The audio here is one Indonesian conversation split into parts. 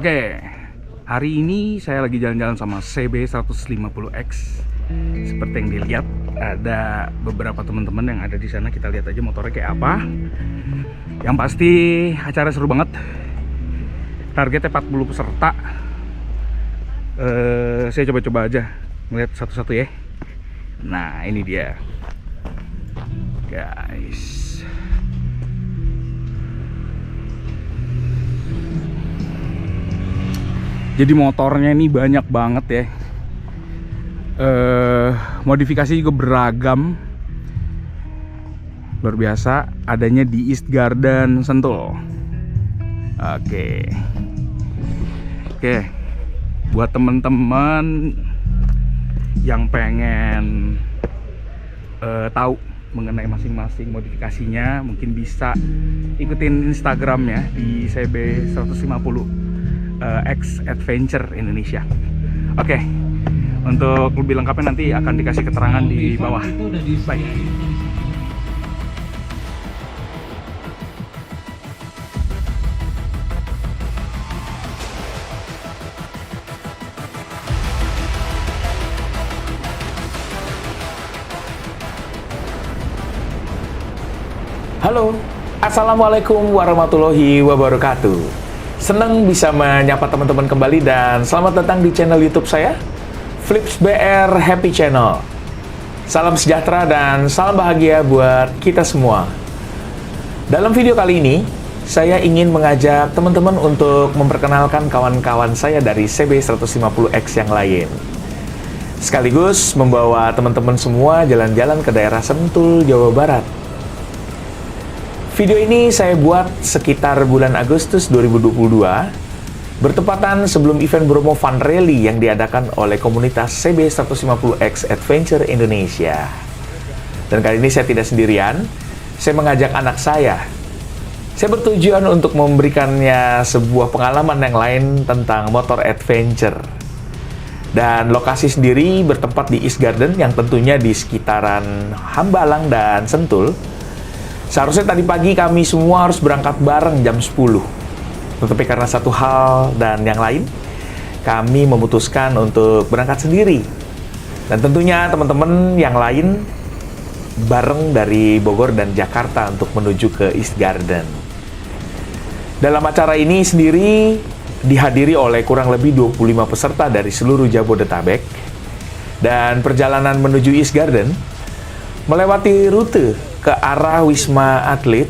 Oke, hari ini saya lagi jalan-jalan sama CB150X. Seperti yang dilihat, ada beberapa teman-teman yang ada di sana. Kita lihat aja motornya kayak apa. Yang pasti acara seru banget. Targetnya 40 peserta. Saya coba-coba aja ngeliat satu-satu ya. Nah, ini dia, guys. Jadi motornya ini banyak banget ya. Modifikasi juga beragam. Luar biasa. Adanya di East Garden Sentul. Oke. Buat teman-teman yang pengen tahu mengenai masing-masing modifikasinya, mungkin bisa ikutin Instagramnya di CB150 X Adventure Indonesia. Oke, untuk lebih lengkapnya nanti akan dikasih keterangan di bawah. Baik. Halo, Assalamualaikum warahmatullahi wabarakatuh. Senang bisa menyapa teman-teman kembali dan selamat datang di channel YouTube saya, Flips BR Happy Channel. Salam sejahtera dan salam bahagia buat kita semua. Dalam video kali ini, saya ingin mengajak teman-teman untuk memperkenalkan kawan-kawan saya dari CB150X yang lain. Sekaligus membawa teman-teman semua jalan-jalan ke daerah Sentul, Jawa Barat. Video ini saya buat sekitar bulan Agustus 2022, bertepatan sebelum event Bromo Fun Rally yang diadakan oleh komunitas CB150X Adventure Indonesia. Dan kali ini saya tidak sendirian, saya mengajak anak saya. Saya bertujuan untuk memberikannya sebuah pengalaman yang lain tentang motor adventure. Dan lokasi sendiri bertempat di East Garden yang tentunya di sekitaran Hambalang dan Sentul. Seharusnya tadi pagi kami semua harus berangkat bareng jam 10. Tetapi karena satu hal dan yang lain, kami memutuskan untuk berangkat sendiri. Dan tentunya teman-teman yang lain bareng dari Bogor dan Jakarta untuk menuju ke East Garden. Dalam acara ini sendiri dihadiri oleh kurang lebih 25 peserta dari seluruh Jabodetabek. Dan perjalanan menuju East Garden melewati rute ke arah Wisma Atlet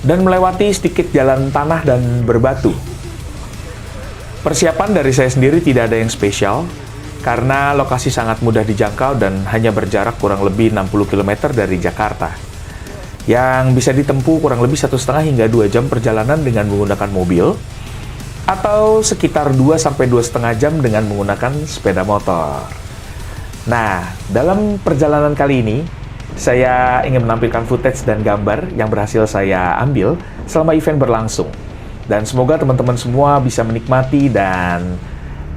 dan melewati sedikit jalan tanah dan berbatu. Persiapan dari saya sendiri tidak ada yang spesial karena lokasi sangat mudah dijangkau dan hanya berjarak kurang lebih 60 km dari Jakarta, yang bisa ditempuh kurang lebih 1,5 hingga 2 jam perjalanan dengan menggunakan mobil atau sekitar 2-2,5 jam dengan menggunakan sepeda motor. Nah, dalam perjalanan kali ini saya ingin menampilkan footage dan gambar yang berhasil saya ambil selama event berlangsung. Dan semoga teman-teman semua bisa menikmati dan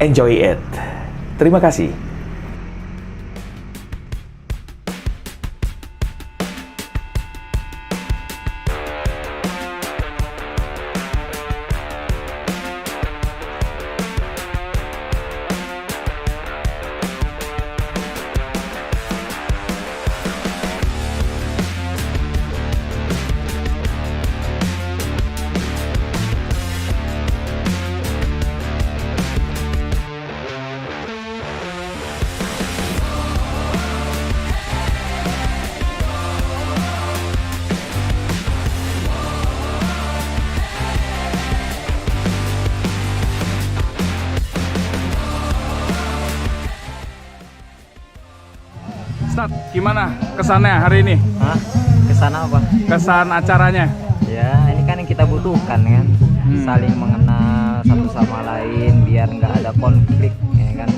enjoy it. Terima kasih. Ustadz, gimana kesannya hari ini? Hah? Kesana apa? Kesan acaranya? Ya, ini kan yang kita butuhkan kan, saling mengenal satu sama lain biar nggak ada konflik, ya kan?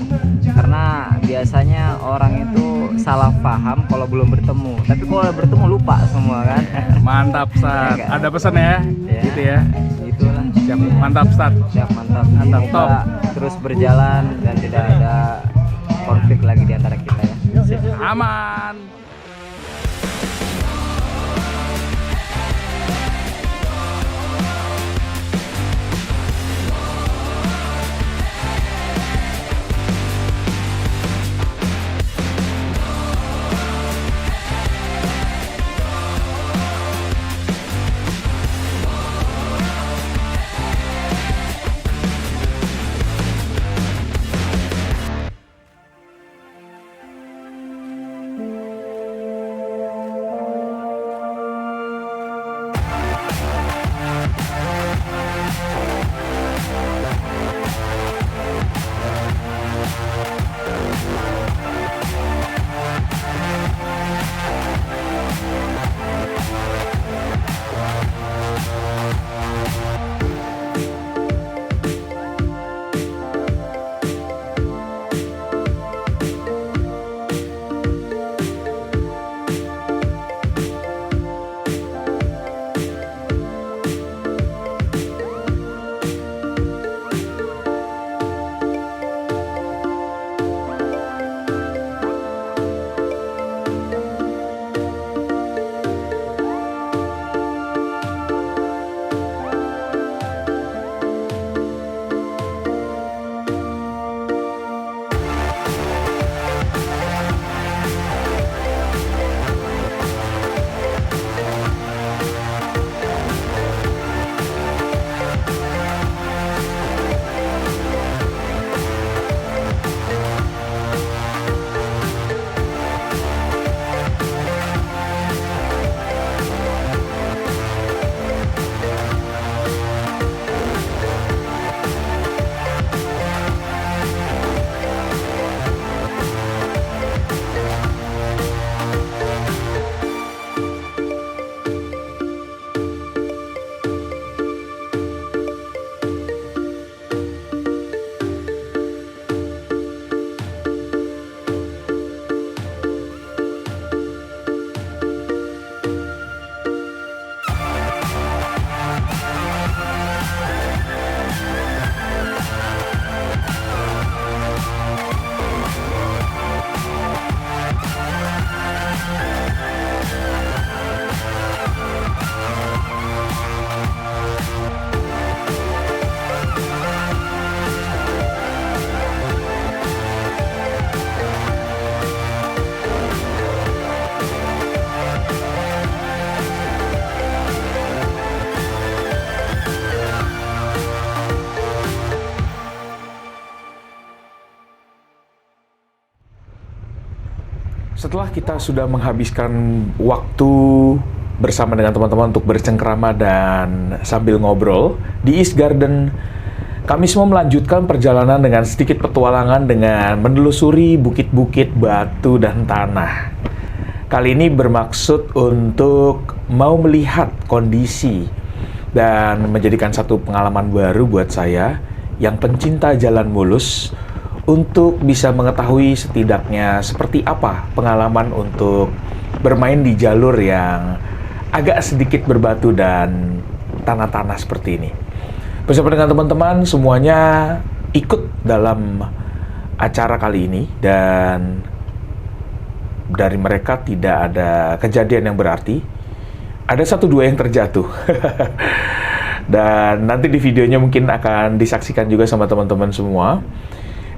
Karena biasanya orang itu salah paham kalau belum bertemu, tapi kalau udah bertemu lupa semua kan. Mantap, Ustadz. Ya, ada pesan ya? Gitu ya. Gitulah. Siap, mantap, Ustadz. Siap, mantap. Mantap, Semoga top. terus berjalan dan tidak ada konflik lagi di antara kita ya. Sip. Aman. Setelah kita sudah menghabiskan waktu bersama dengan teman-teman untuk bercengkrama dan sambil ngobrol di East Garden, kami semua melanjutkan perjalanan dengan sedikit petualangan dengan menelusuri bukit-bukit, batu, dan tanah. Kali ini bermaksud untuk mau melihat kondisi dan menjadikan satu pengalaman baru buat saya yang pencinta jalan mulus untuk bisa mengetahui setidaknya seperti apa pengalaman untuk bermain di jalur yang agak sedikit berbatu dan tanah-tanah seperti ini. Bersama dengan teman-teman semuanya ikut dalam acara kali ini, dan dari mereka tidak ada kejadian yang berarti. Ada 1-2 yang terjatuh. Dan nanti di videonya mungkin akan disaksikan juga sama teman-teman semua.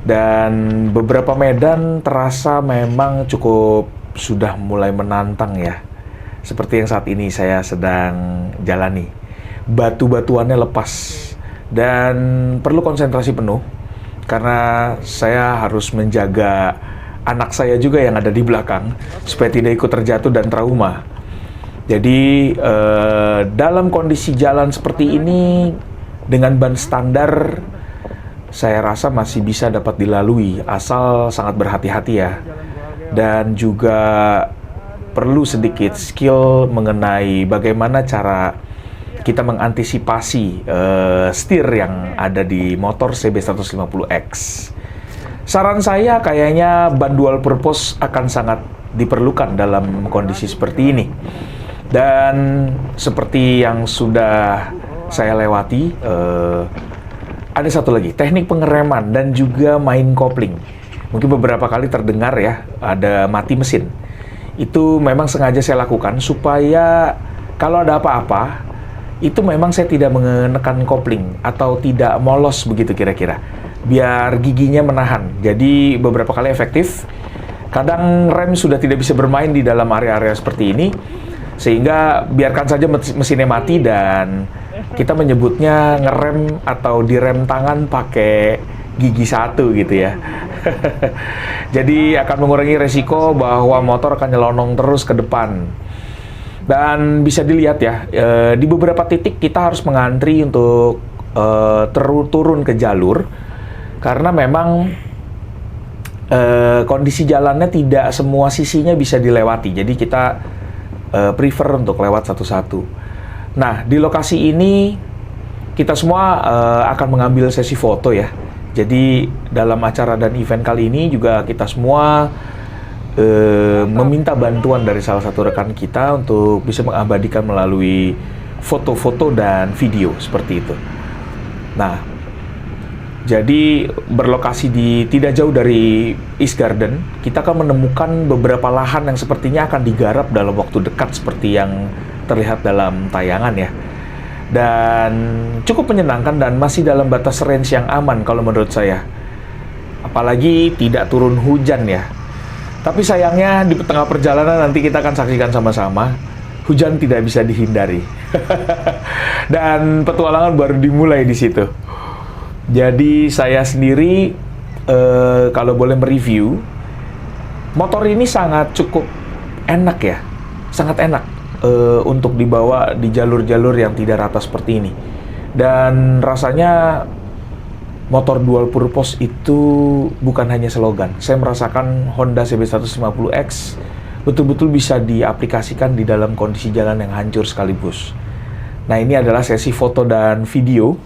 Dan beberapa medan terasa memang cukup sudah mulai menantang ya. Seperti yang saat ini saya sedang jalani. Batu-batuannya lepas dan perlu konsentrasi penuh karena saya harus menjaga anak saya juga yang ada di belakang supaya tidak ikut terjatuh dan trauma. Jadi dalam kondisi jalan seperti ini dengan ban standar saya rasa masih bisa dapat dilalui asal sangat berhati-hati ya. Dan juga perlu sedikit skill mengenai bagaimana cara kita mengantisipasi setir yang ada di motor CB150X. Saran saya kayaknya ban dual purpose akan sangat diperlukan dalam kondisi seperti ini. Dan seperti yang sudah saya lewati, ada satu lagi, teknik pengereman dan juga main kopling. Mungkin beberapa kali terdengar ya, ada mati mesin. Itu memang sengaja saya lakukan supaya kalau ada apa-apa, itu memang saya tidak menekan kopling atau tidak molos begitu kira-kira. Biar giginya menahan. Jadi beberapa kali efektif. Kadang rem sudah tidak bisa bermain di dalam area-area seperti ini. Sehingga biarkan saja mesinnya mati dan kita menyebutnya ngerem atau direm tangan pakai gigi 1 gitu ya. Jadi akan mengurangi resiko bahwa motor akan nyelonong terus ke depan. Dan bisa dilihat ya, di beberapa titik kita harus mengantri untuk turun ke jalur karena memang kondisi jalannya tidak semua sisinya bisa dilewati. Jadi kita prefer untuk lewat satu-satu. Nah, di lokasi ini kita semua akan mengambil sesi foto ya. Jadi dalam acara dan event kali ini juga kita semua meminta bantuan dari salah satu rekan kita untuk bisa mengabadikan melalui foto-foto dan video seperti itu. Nah, jadi berlokasi di tidak jauh dari East Garden, kita akan menemukan beberapa lahan yang sepertinya akan digarap dalam waktu dekat seperti yang terlihat dalam tayangan ya. Dan cukup menyenangkan dan masih dalam batas range yang aman kalau menurut saya. Apalagi tidak turun hujan ya. Tapi sayangnya di tengah perjalanan nanti kita akan saksikan sama-sama, hujan tidak bisa dihindari. Dan petualangan baru dimulai di situ. Jadi saya sendiri kalau boleh mereview, motor ini sangat cukup enak ya, sangat enak untuk dibawa di jalur-jalur yang tidak rata seperti ini. Dan rasanya motor dual purpose itu bukan hanya slogan. Saya merasakan Honda CB150X betul-betul bisa diaplikasikan di dalam kondisi jalan yang hancur sekaligus. Nah, ini adalah sesi foto dan video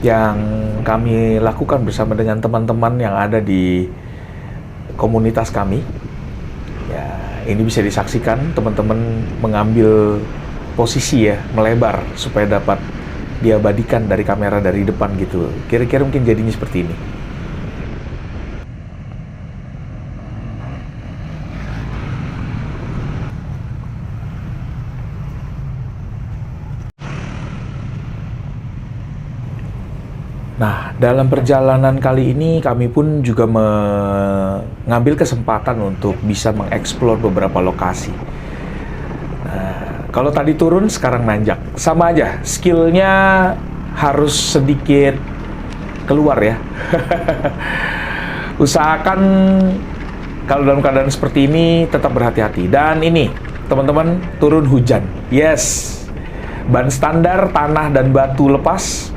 yang kami lakukan bersama dengan teman-teman yang ada di komunitas kami. Ya, ini bisa disaksikan teman-teman mengambil posisi ya, melebar supaya dapat diabadikan dari kamera dari depan gitu. Kira-kira mungkin jadinya seperti ini. Nah, dalam perjalanan kali ini kami pun juga mengambil kesempatan untuk bisa mengeksplor beberapa lokasi. Nah, kalau tadi turun, sekarang nanjak. Sama aja, skillnya harus sedikit keluar ya. Usahakan Kalau dalam keadaan seperti ini, tetap berhati-hati. Dan ini, teman-teman, turun hujan. Yes, ban standar, tanah dan batu lepas,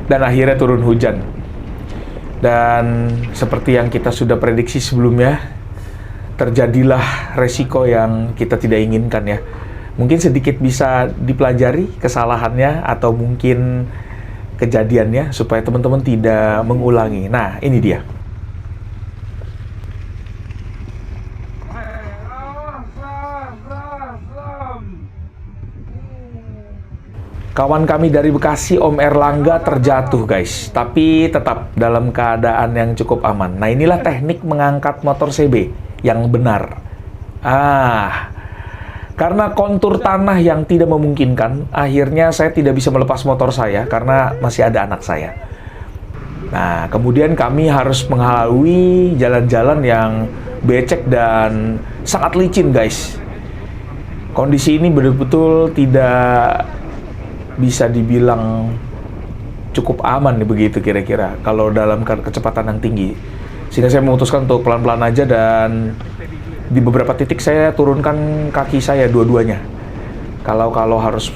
dan akhirnya turun hujan. Dan seperti yang kita sudah prediksi sebelumnya, terjadilah resiko yang kita tidak inginkan ya. Mungkin sedikit bisa dipelajari kesalahannya atau mungkin kejadiannya supaya teman-teman tidak mengulangi. Nah, ini dia. Kawan kami dari Bekasi, Om Erlangga, terjatuh guys, tapi tetap dalam keadaan yang cukup aman. Nah, inilah teknik mengangkat motor CB yang benar. Karena kontur tanah yang tidak memungkinkan, akhirnya saya tidak bisa melepas motor saya karena masih ada anak saya. Nah, kemudian kami harus menglalui jalan-jalan yang becek dan sangat licin guys. Kondisi ini betul-betul tidak bisa dibilang cukup aman nih begitu kira-kira kalau dalam kecepatan yang tinggi. Sehingga saya memutuskan untuk pelan-pelan aja, dan di beberapa titik saya turunkan kaki saya dua-duanya. Kalau harus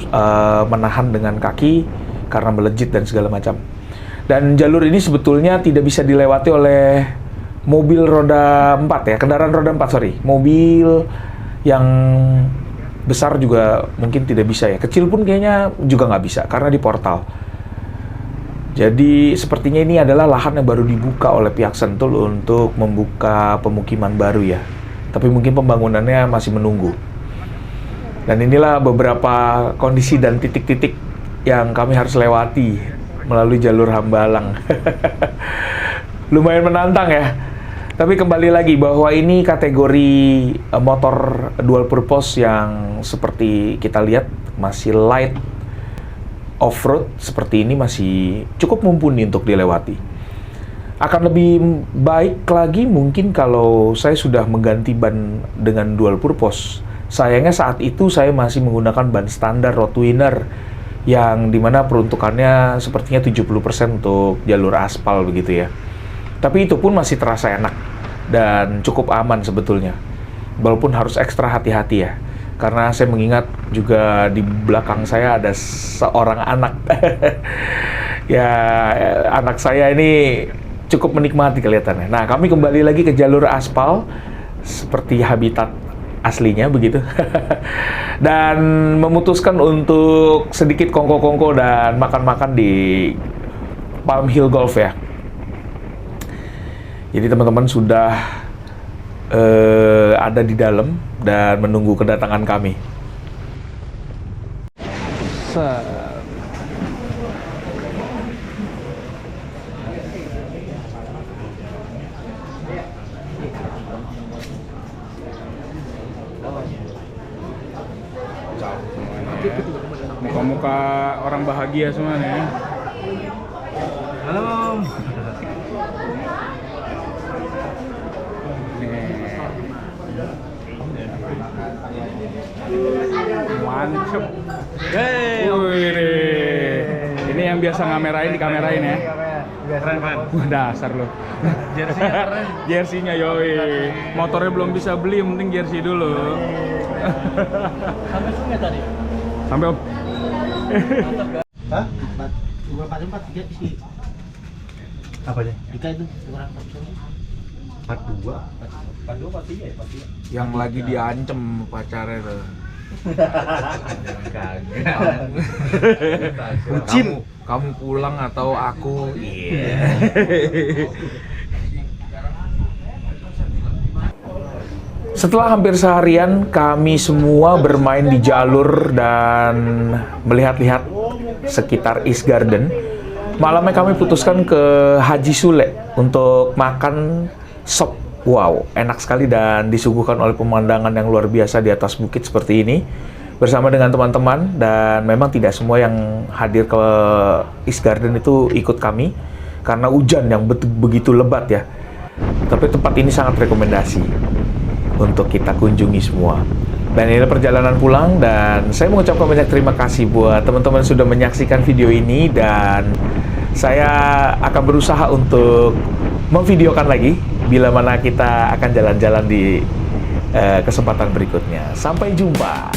menahan dengan kaki karena melejit dan segala macam. Dan jalur ini sebetulnya tidak bisa dilewati oleh mobil roda 4 ya, kendaraan roda 4 sorry. Mobil yang besar juga mungkin tidak bisa ya. Kecil pun kayaknya juga nggak bisa karena di portal. Jadi sepertinya ini adalah lahan yang baru dibuka oleh pihak Sentul untuk membuka pemukiman baru ya. Tapi mungkin pembangunannya masih menunggu. Dan inilah beberapa kondisi dan titik-titik yang kami harus lewati melalui jalur Hambalang. Lumayan menantang ya. Tapi kembali lagi bahwa ini kategori motor dual purpose yang seperti kita lihat masih light off-road seperti ini, masih cukup mumpuni untuk dilewati. Akan lebih baik lagi mungkin kalau saya sudah mengganti ban dengan dual purpose. Sayangnya saat itu saya masih menggunakan ban standar road winner yang dimana peruntukannya sepertinya 70% untuk jalur aspal begitu ya. Tapi itu pun masih terasa enak dan cukup aman sebetulnya. Walaupun harus ekstra hati-hati ya. Karena saya mengingat juga di belakang saya ada seorang anak. Ya, anak saya ini cukup menikmati kelihatannya. Nah, kami kembali lagi ke jalur aspal seperti habitat aslinya begitu. Dan memutuskan untuk sedikit kongko-kongko dan makan-makan di Palm Hill Golf ya. Jadi teman-teman sudah ada di dalam dan menunggu kedatangan kami. Muka-muka orang bahagia semua nih. Halo. Mantap. Ini yang biasa ngamerain dikamerain ya. Keren. Wah, dasar lo. Jersey keren. Jersinya yoi. Motornya belum bisa beli, penting jersey dulu. Sampai sungai tadi. Sampai Om. Hah? 4 3 isi. Apa aja? Dika itu kurang 42. 43 ya, 43. Yang lagi diancem pacarnya tuh. Kamu pulang atau aku? Iya. Setelah hampir seharian kami semua bermain di jalur dan melihat-lihat sekitar East Garden, malamnya kami putuskan ke Haji Sule untuk makan sop. Wow, enak sekali dan disuguhkan oleh pemandangan yang luar biasa di atas bukit seperti ini bersama dengan teman-teman. Dan memang tidak semua yang hadir ke East Garden itu ikut kami karena hujan yang begitu lebat ya. Tapi tempat ini sangat rekomendasi untuk kita kunjungi semua. Dan ini perjalanan pulang, dan saya mengucapkan banyak terima kasih buat teman-teman sudah menyaksikan video ini, dan saya akan berusaha untuk memvideokan lagi bila mana kita akan jalan-jalan di kesempatan berikutnya. Sampai jumpa.